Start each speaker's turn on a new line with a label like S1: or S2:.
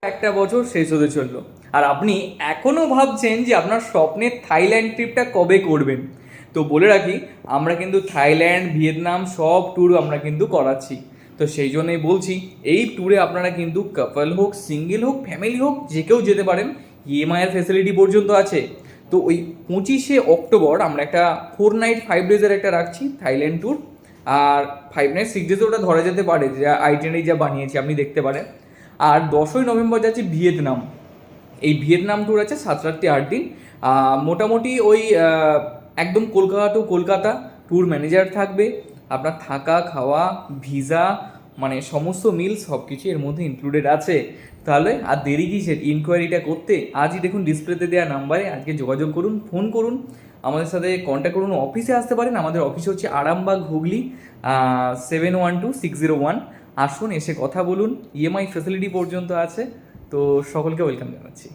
S1: একটা বছর শেষ হতে চললো, আর আপনি এখনও ভাবছেন যে আপনার স্বপ্নের থাইল্যান্ড ট্রিপটা কবে করবেন। তো বলে রাখি, আমরা কিন্তু থাইল্যান্ড, ভিয়েতনাম সব ট্যুর আমরা কিন্তু করাচ্ছি। তো সেই জন্যই বলছি, এই ট্যুরে আপনারা কিন্তু কাপল হোক, সিঙ্গেল হোক, ফ্যামিলি হোক, যে কেউ যেতে পারেন। ইএমআইয়ের ফেসিলিটি পর্যন্ত আছে। তো ওই 25শে অক্টোবর আমরা একটা 4 নাইট 5 ডেজের একটা রাখছি থাইল্যান্ড ট্যুর। আর 5 নাইট 6 ডেজে ওটা ধরা যেতে পারে, যে আইটেনারি যা বানিয়েছি আপনি দেখতে পারেন। আর 10ই নভেম্বর যাচ্ছি ভিয়েতনাম। এই ভিয়েতনাম ট্যুর আছে 7 রাত্রি 8 দিন। মোটামুটি ওই একদম Kolkata to Kolkata, tour manager থাকবে, আপনার থাকা খাওয়া ভিসা মানে সমস্ত মিল সব কিছু এর মধ্যে ইনক্লুডেড আছে। তাহলে আর দেরি কিসের, ইনকোয়ারিটা করতে আজই দেখুন ডিসপ্লেতে দেওয়া নাম্বারে আজকে যোগাযোগ করুন, ফোন করুন, আমাদের সাথে কন্ট্যাক্ট করুন, অফিসে আসতে পারেন। আমাদের অফিস হচ্ছে আরামবাগ হুগলি 712601। আসুন, এসে কথা বলুন, ইএমআই ফেসিলিটি পর্যন্ত আছে। তো সকলকে ওয়েলকাম জানাচ্ছি।